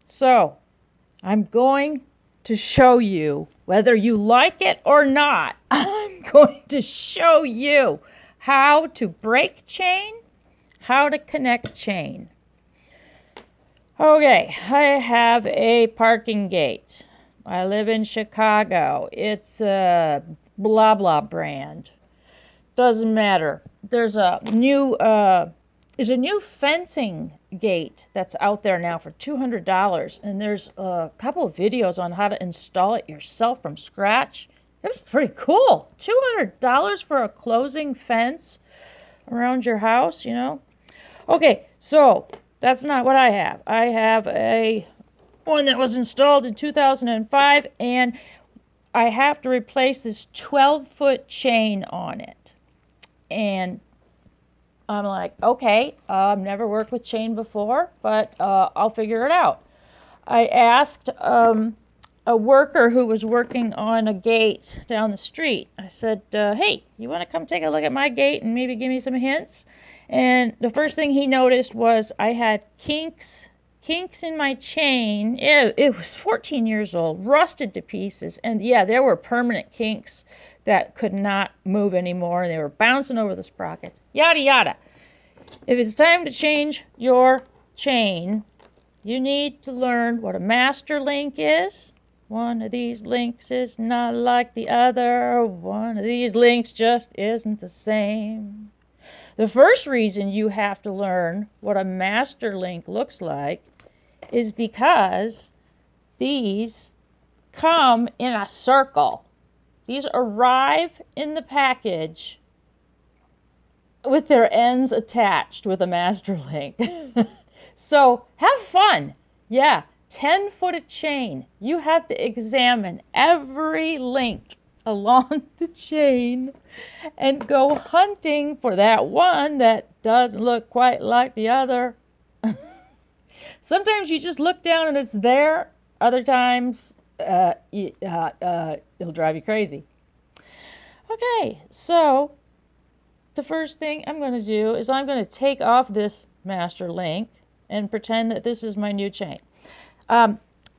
So, I'm going to show you, whether you like it or not, I'm going to show you how to break chain, how to connect chain. Okay, I have a parking gate. I live in Chicago. It's a blah blah brand. Doesn't matter. There's a new fencing gate that's out there now for $200, and there's a couple of videos on how to install it yourself from scratch. It was pretty cool. $200 for a closing fence around your house, Okay, so that's not what I have. I have a one that was installed in 2005, and I have to replace this 12-foot chain on it. And I'm like, okay, I've never worked with chain before, but I'll figure it out. I asked a worker who was working on a gate down the street. I said, hey, you want to come take a look at my gate and maybe give me some hints? And the first thing he noticed was I had kinks in my chain. It was 14 years old, rusted to pieces. And yeah, there were permanent kinks that could not move anymore. They were bouncing over the sprockets. Yada, yada. If it's time to change your chain, you need to learn what a master link is. One of these links is not like the other. One of these links just isn't the same. The first reason you have to learn what a master link looks like is because these come in a circle. These arrive in the package with their ends attached with a master link. So have fun. Yeah, 10-foot chain. You have to examine every link along the chain and go hunting for that one that doesn't look quite like the other. Sometimes you just look down and it's there. Other times it'll drive you crazy. Okay, so the first thing I'm going to do is I'm going to take off this master link and pretend that this is my new chain.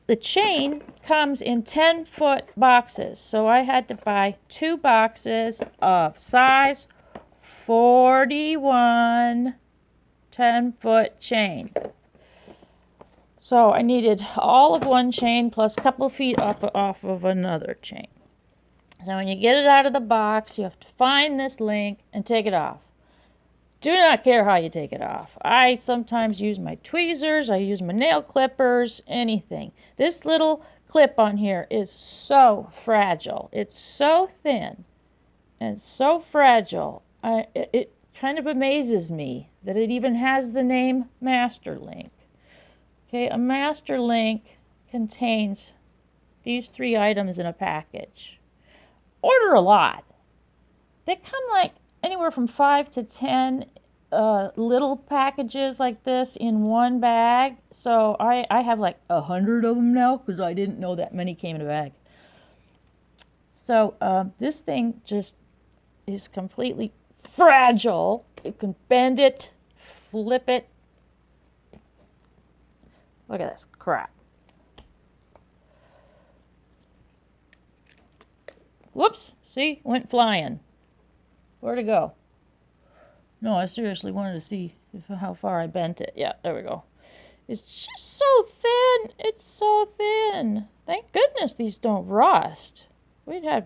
The chain comes in 10-foot boxes, so I had to buy 2 boxes of size 41 10-foot chain. So I needed all of one chain plus a couple feet off of another chain. So when you get it out of the box, you have to find this link and take it off. Do not care how you take it off. I sometimes use my tweezers, I use my nail clippers, anything. This little clip on here is so fragile. It's so thin and so fragile. It kind of amazes me that it even has the name Master Link. Okay, a Master Link contains these 3 items in a package. Order a lot. They come like anywhere from 5 to 10 little packages like this in one bag. So I have like 100 of them now because I didn't know that many came in a bag. So this thing just is completely fragile. You can bend it, flip it. Look at this crap. Whoops, see, went flying. Where'd it go? No, I seriously wanted to see how far I bent it. Yeah, there we go. It's just so thin. It's so thin. Thank goodness these don't rust. We'd have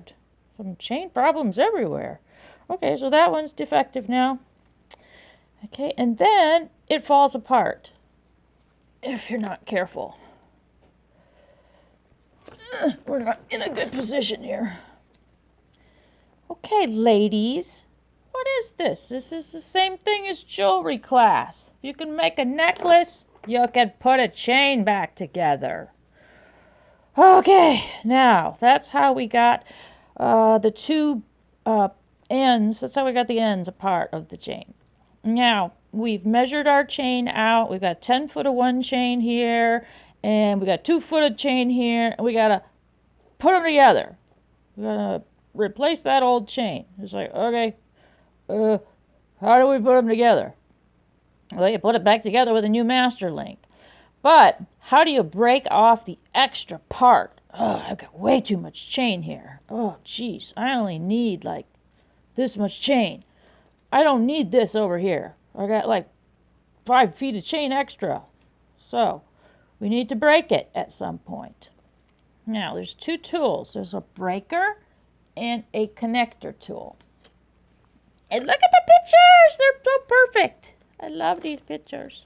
some chain problems everywhere. Okay, so that one's defective now. Okay, and then it falls apart if you're not careful. We're not in a good position here. Okay, ladies, what is this? This is the same thing as jewelry class. If you can make a necklace, you can put a chain back together. Okay, now that's how we got the 2 ends. That's how we got the ends apart of the chain. Now, we've measured our chain out. We've got 10 foot of one chain here, and we got 2 foot of chain here, and we got to put them together. We got to replace that old chain. It's like, okay, how do we put them together? Well, you put it back together with a new master link. But how do you break off the extra part? Oh, I've got way too much chain here. Oh, jeez. I only need like this much chain. I don't need this over here. I got like 5 feet of chain extra. So we need to break it at some point. Now there's 2 tools. There's a breaker and a connector tool. And look at the pictures. They're so perfect. I love these pictures.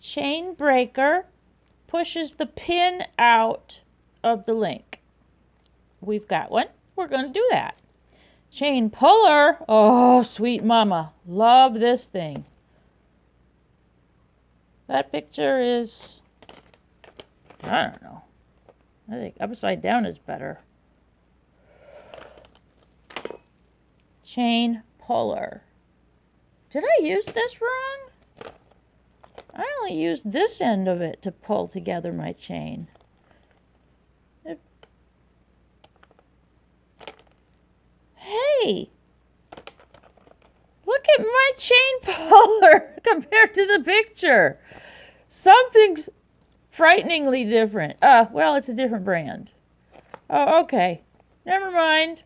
Chain breaker pushes the pin out of the link. We've got one. We're going to do that. Chain puller. Oh, sweet mama. Love this thing. That picture is, I don't know. I think upside down is better. Chain puller. Did I use this wrong? I only used this end of it to pull together my chain. Hey! Look at my chain puller compared to the picture. Something's frighteningly different. Well, it's a different brand. Oh, okay. Never mind.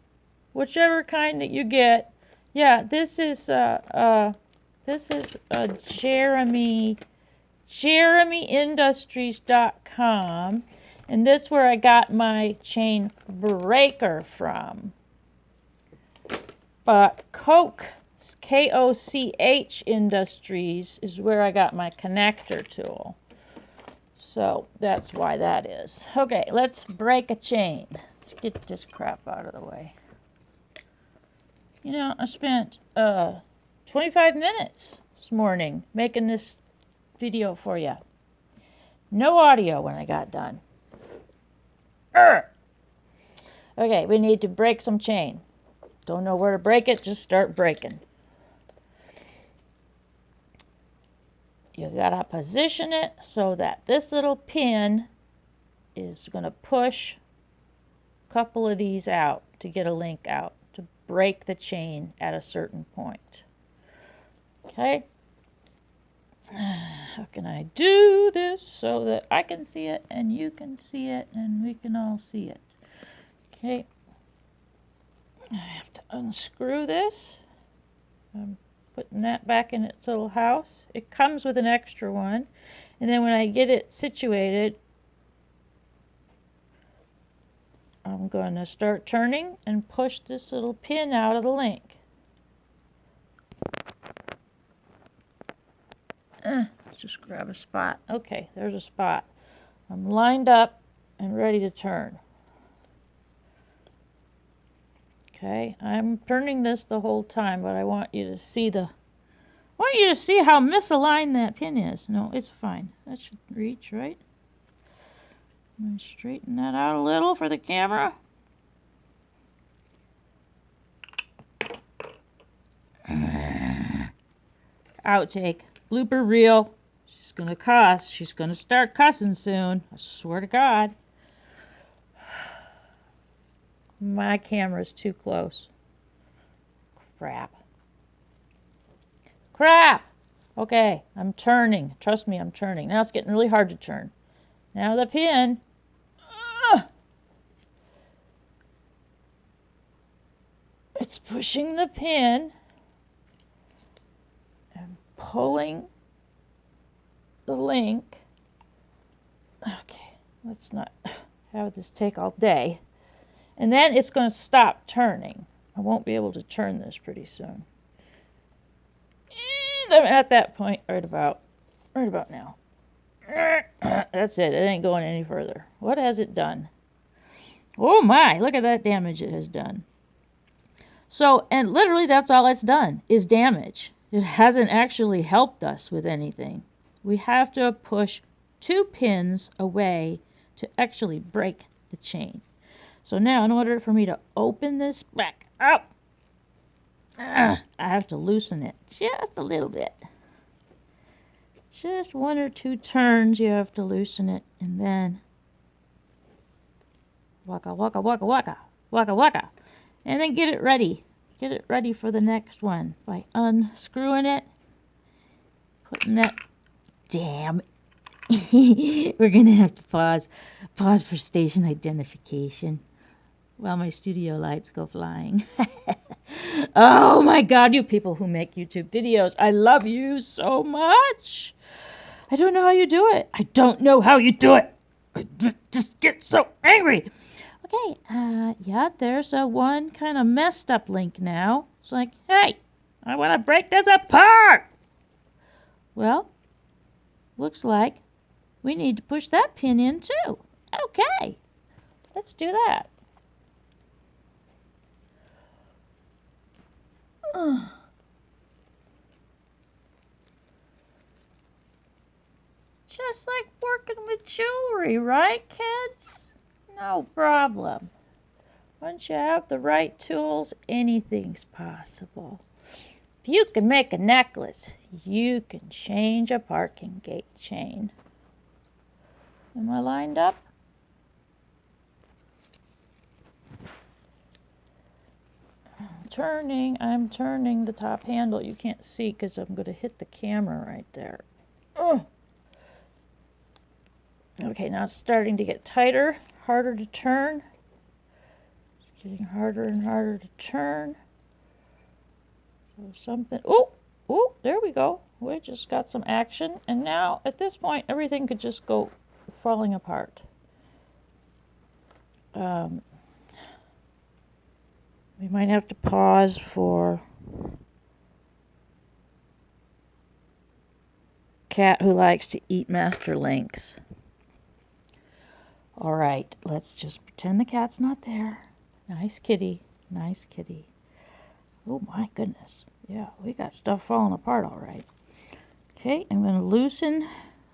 Whichever kind that you get. Yeah, this is JeremyIndustries.com, and this is where I got my chain breaker from. But Koch Industries is where I got my connector tool. So that's why that is. Okay, let's break a chain. Let's get this crap out of the way. You know, I spent 25 minutes this morning making this video for you. No audio when I got done. Okay, we need to break some chain. Don't know where to break it, just start breaking. You gotta position it so that this little pin is gonna push a couple of these out to get a link out, to break the chain at a certain point. Okay? How can I do this so that I can see it and you can see it and we can all see it? Okay. I have to unscrew this. I'm putting that back in its little house. It comes with an extra one. And then when I get it situated, I'm going to start turning and push this little pin out of the link. Let's just grab a spot. Okay, there's a spot. I'm lined up and ready to turn. Okay, I'm turning this the whole time, but I want you to see how misaligned that pin is. No, it's fine. That should reach, right? I'm going to straighten that out a little for the camera. Outtake. Blooper reel. She's going to cuss. She's going to start cussing soon. I swear to God. My camera's too close. Crap. Okay, I'm turning. Trust me, I'm turning. Now it's getting really hard to turn. Now the pin. It's pushing the pin and pulling the link. Okay, let's not have this take all day. And then it's going to stop turning. I won't be able to turn this pretty soon. And I'm at that point right about now. That's it. It ain't going any further. What has it done? Oh my, look at that damage it has done. So, and literally that's all it's done, is damage. It hasn't actually helped us with anything. We have to push 2 pins away to actually break the chain. So now, in order for me to open this back up, I have to loosen it just a little bit. Just 1 or 2 turns, you have to loosen it, and then waka, waka, waka, waka, waka, waka, and then get it ready. Get it ready for the next one by unscrewing it, putting that damn. We're gonna have to pause for station identification while my studio lights go flying. Oh my God, you people who make YouTube videos, I love you so much. I don't know how you do it. I don't know how you do it. I just get so angry. Okay, yeah, there's a one kind of messed up link now. It's like, hey, I want to break this apart. Well, looks like we need to push that pin in too. Okay, let's do that. Just like working with jewelry, right, kids? No problem. Once you have the right tools, anything's possible. If you can make a necklace, you can change a parking gate chain. Am I lined up? I'm turning the top handle. You can't see because I'm going to hit the camera right there. Oh. Okay, now it's starting to get tighter, harder to turn. It's getting harder and harder to turn. So something, oh, there we go. We just got some action. And now, at this point, everything could just go falling apart. We might have to pause for cat who likes to eat master links. All right, let's just pretend the cat's not there. Nice kitty, nice kitty. Oh my goodness. Yeah, we got stuff falling apart all right. Okay, I'm going to loosen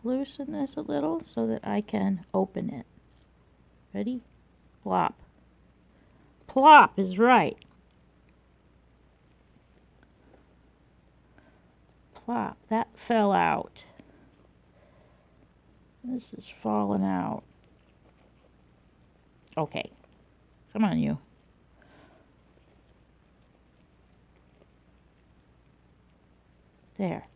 this a little so that I can open it. Ready? Plop. Plop is right. Plop. That fell out. This is falling out. Okay. Come on, you. There.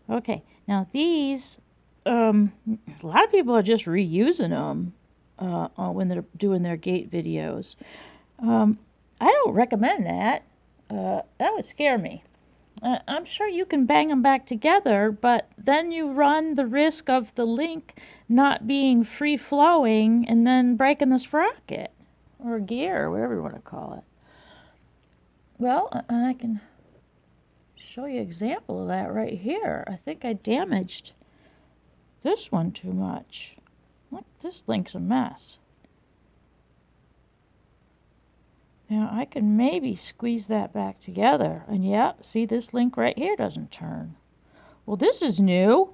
Okay. Now these, a lot of people are just reusing them when they're doing their gate videos. I don't recommend that. That would scare me. I'm sure you can bang them back together, but then you run the risk of the link not being free-flowing and then breaking the sprocket or gear, or whatever you want to call it. Well, and I can show you an example of that right here. I think I damaged this one too much. Look, this link's a mess. Now I can maybe squeeze that back together. And yeah, see, this link right here doesn't turn. Well, this is new.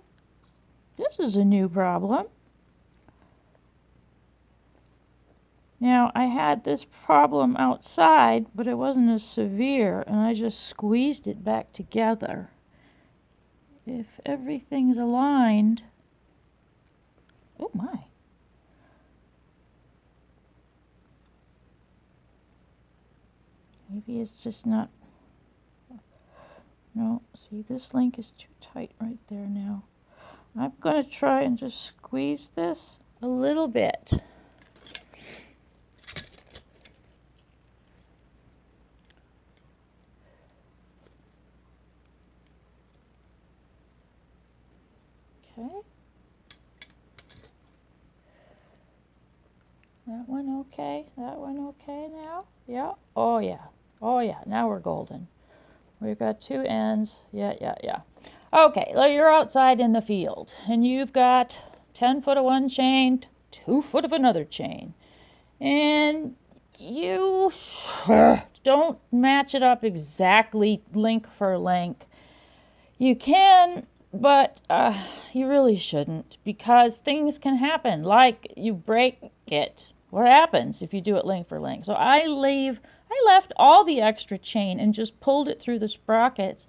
This is a new problem. Now, I had this problem outside, but it wasn't as severe, and I just squeezed it back together. If everything's aligned... Oh, my. Maybe it's just not... No, see, this link is too tight right there now. I'm going to try and just squeeze this a little bit. Okay. That one okay? That one okay now? Yeah. Oh, yeah. Oh, yeah. Now we're golden. We've got two ends. Yeah. Okay, well, you're outside in the field, and you've got 10 foot of one chain, 2 foot of another chain. And you don't match it up exactly link for link. You can, but you really shouldn't, because things can happen, like you break it. What happens if you do it link for link? So I left all the extra chain and just pulled it through the sprockets.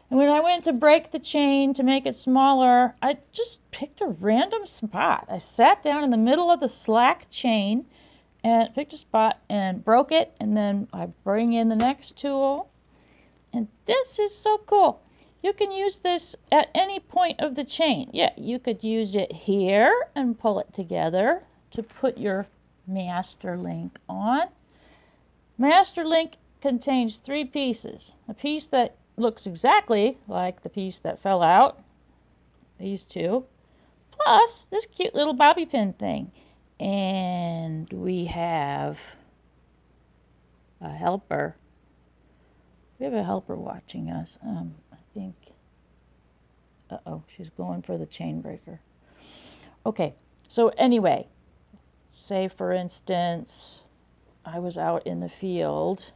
And when I went to break the chain to make it smaller, I just picked a random spot. I sat down in the middle of the slack chain and picked a spot and broke it. And then I bring in the next tool. And this is so cool. You can use this at any point of the chain. Yeah, you could use it here and pull it together to put your master link on. Master link contains 3 pieces. A piece that looks exactly like the piece that fell out, these 2, plus this cute little bobby pin thing. And we have a helper. We have a helper watching us. I think, uh-oh, she's going for the chain breaker. Okay, so anyway, say for instance, I was out in the field.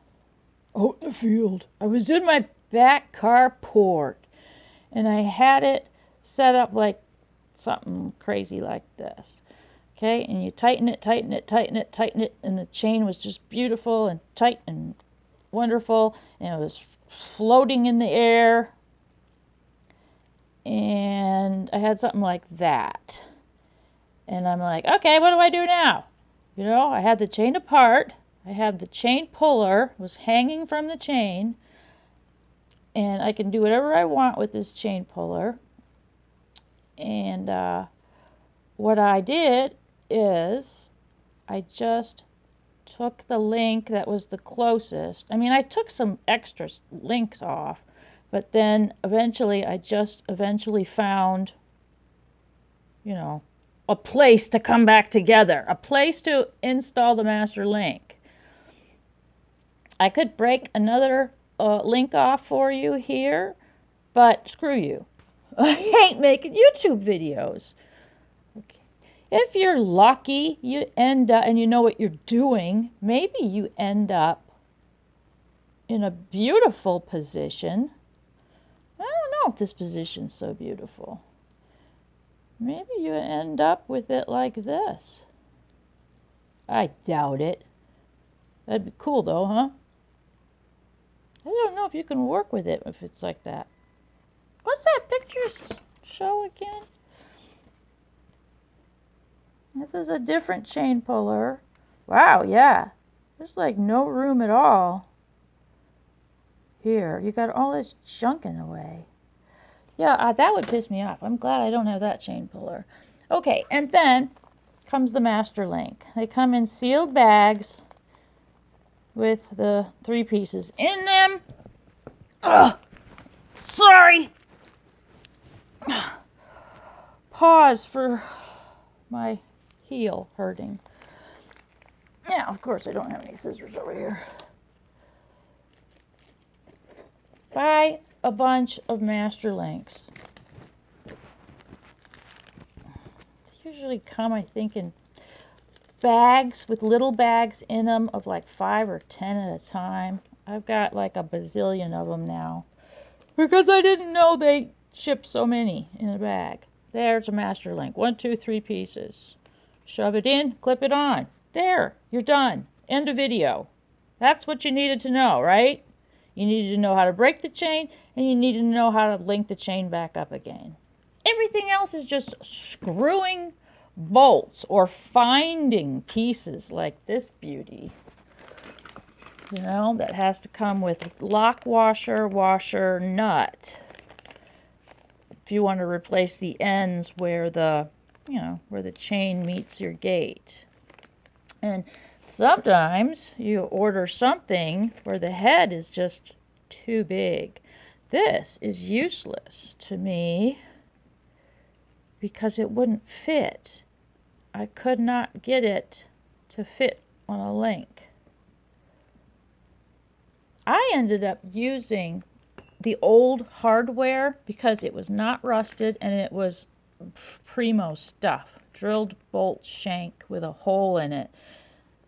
Out in the field. I was in my back carport, and I had it set up like something crazy like this. Okay, and you tighten it, tighten it, tighten it, tighten it, and the chain was just beautiful and tight and wonderful, and it was floating in the air. And I had something like that. And I'm like, okay, what do I do now? You know, I had the chain apart. I have the chain puller, was hanging from the chain. And I can do whatever I want with this chain puller. And what I did is I just took the link that was the closest. I mean, I took some extra links off, but then eventually I just found, you know, a place to come back together, a place to install the master link. I could break another link off for you here, but screw you. I hate making YouTube videos. Okay. If you're lucky, you end up, and you know what you're doing, maybe you end up in a beautiful position. I don't know if this position's so beautiful. Maybe you end up with it like this. I doubt it. That'd be cool though, huh? I don't know if you can work with it if it's like that. What's that picture show again? This is a different chain puller. Wow, yeah. There's like no room at all. Here, you got all this junk in the way. Yeah, that would piss me off. I'm glad I don't have that chain puller. Okay, and then comes the master link. They come in sealed bags with the 3 pieces in them. Ugh, sorry. Pause for my heel hurting. Yeah, of course I don't have any scissors over here. Buy a bunch of master links. They usually come, I think, in bags with little bags in them of like 5 or 10 at a time. I've got like a bazillion of them now because I didn't know they shipped so many in a bag. There's a master link. 1, 2, 3 pieces. Shove it in, clip it on. There, you're done. End of video. That's what you needed to know, right? You needed to know how to break the chain, and you needed to know how to link the chain back up again. Everything else is just screwing bolts or finding pieces like this beauty. You know, that has to come with lock washer, washer, nut. If you want to replace the ends where the, you know, where the chain meets your gate. And sometimes you order something where the head is just too big. This is useless to me because it wouldn't fit. I could not get it to fit on a link. I ended up using the old hardware because it was not rusted and it was primo stuff. Drilled bolt shank with a hole in it.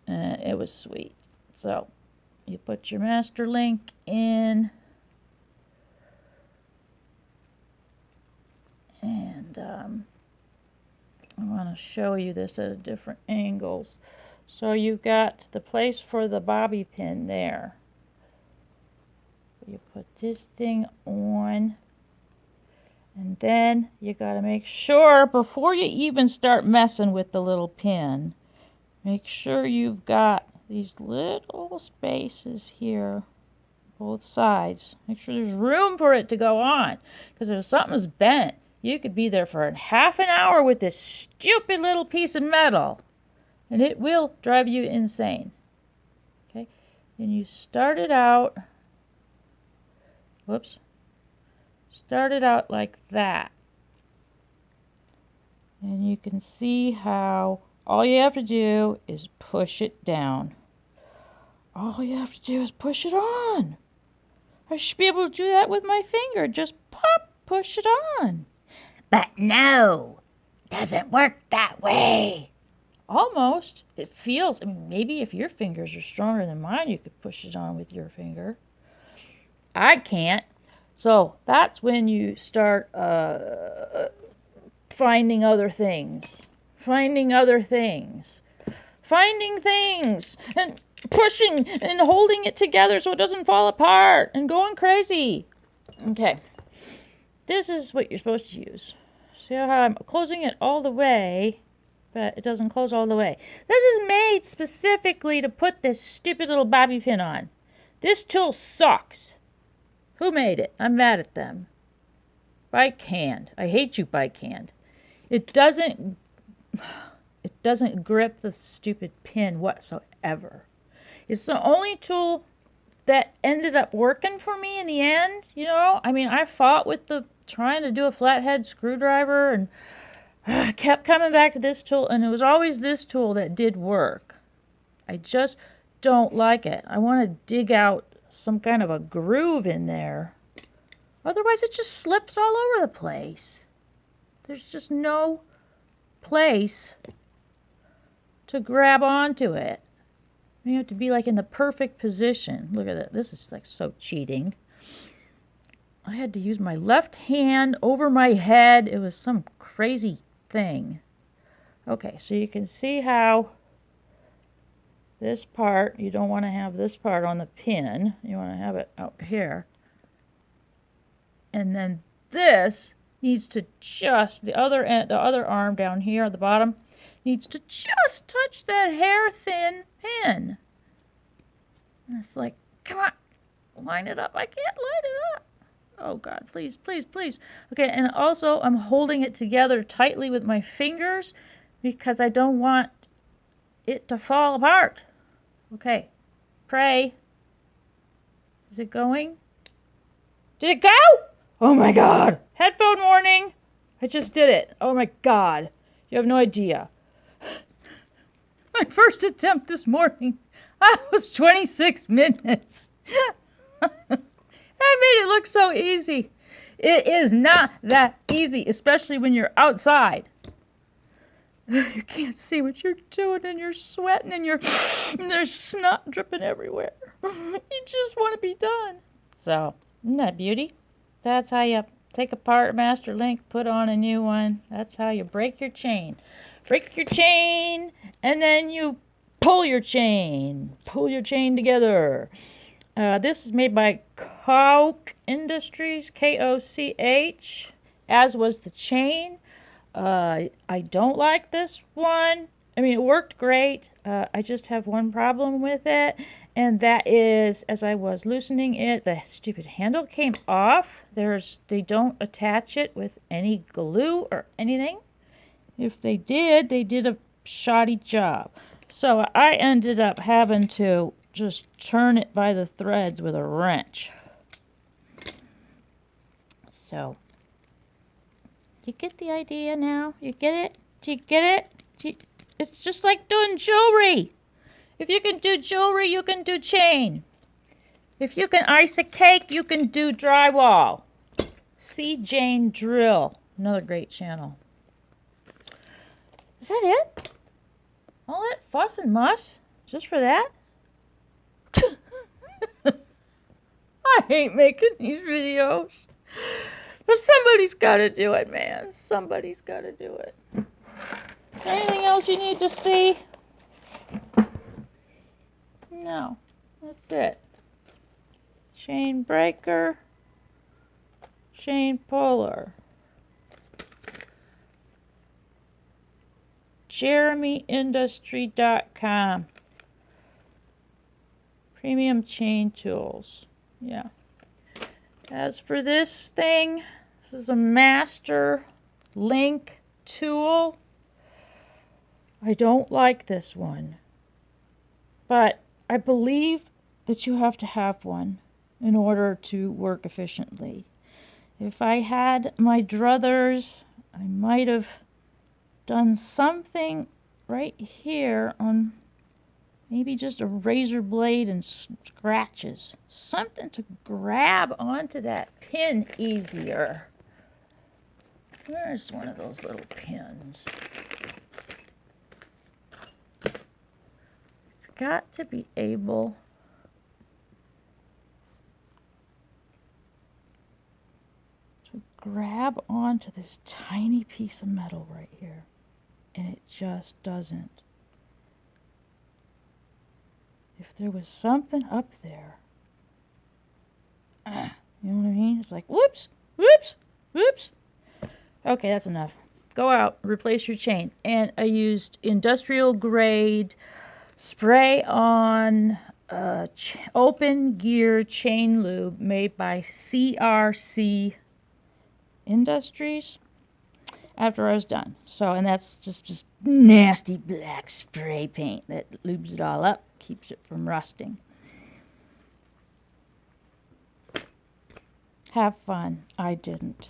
It was sweet. So you put your master link in, and I want to show you this at different angles. So you've got the place for the bobby pin there. You put this thing on, and then you got to make sure before you even start messing with the little pin, make sure you've got these little spaces here both sides. Make sure there's room for it to go on. Because if something's bent, you could be there for half an hour with this stupid little piece of metal. And it will drive you insane. Okay? And you start it out. Whoops. Start it out like that. And you can see how all you have to do is push it down. All you have to do is push it on. I should be able to do that with my finger. Just pop, push it on. But no, doesn't work that way. Almost. It feels, I mean, maybe if your fingers are stronger than mine, you could push it on with your finger. I can't. So that's when you start finding other things. Finding things. And pushing and holding it together so it doesn't fall apart and going crazy. Okay. This is what you're supposed to use. See how I'm closing it all the way, but it doesn't close all the way. This is made specifically to put this stupid little bobby pin on. This tool sucks. Who made it? I'm mad at them. Bike Hand. I hate you, Bike Hand. It doesn't grip the stupid pin whatsoever. It's the only tool that ended up working for me in the end, you know? I mean, I fought with trying to do a flathead screwdriver and I kept coming back to this tool, and it was always this tool that did work. I just don't like it. I want to dig out some kind of a groove in there. Otherwise, it just slips all over the place. There's just no place to grab onto it. You have to be like in the perfect position. Look at that. This is like so cheating. I had to use my left hand over my head. It was some crazy thing. Okay, so you can see how this part, you don't want to have this part on the pin. You want to have it out here. And then this needs to just, the other arm down here at the bottom, needs to just touch that hair-thin pin. And it's like, come on, line it up. I can't line it up. Oh, God, please, please, please. Okay, and also I'm holding it together tightly with my fingers because I don't want it to fall apart. Okay, pray. Is it going? Did it go? Oh, my God. Headphone warning. I just did it. Oh, my God. You have no idea. My first attempt this morning, I was 26 minutes. I made it look so easy. It is not that easy, especially when you're outside. You can't see what you're doing, and you're sweating, and there's snot dripping everywhere. You just want to be done. So, isn't that beauty? That's how you take apart a master link, put on a new one. That's how you break your chain. Break your chain, and then you pull your chain. Pull your chain together. This is made by Koch Industries, K-O-C-H, as was the chain. I don't like this one. I mean, it worked great. I just have one problem with it, and that is, as I was loosening it, the stupid handle came off. They don't attach it with any glue or anything. If they did a shoddy job. So I ended up having to just turn it by the threads with a wrench. So, you get the idea now? You get it? Do you get it? It's just like doing jewelry. If you can do jewelry, you can do chain. If you can ice a cake, you can do drywall. See Jane Drill, another great channel. Is that it? All that fuss and muss? Just for that? I hate making these videos. But somebody's got to do it, man. Somebody's got to do it. Anything else you need to see? No. That's it. Chain breaker. Chain puller. JeremyIndustry.com. Premium chain tools. Yeah. As for this thing, this is a master link tool. I don't like this one, but I believe that you have to have one in order to work efficiently. If I had my druthers, I might have done something right here on maybe just a razor blade and scratches. Something to grab onto that pin easier. Where's one of those little pins? It's got to be able to grab onto this tiny piece of metal right here. And it just doesn't. If there was something up there, you know what I mean? It's like, whoops, whoops, whoops. Okay, that's enough. Go out, replace your chain. And I used industrial grade spray on open gear chain lube made by CRC Industries after I was done. So, and that's just nasty black spray paint that lubes it all up, keeps it from rusting. Have fun. I didn't.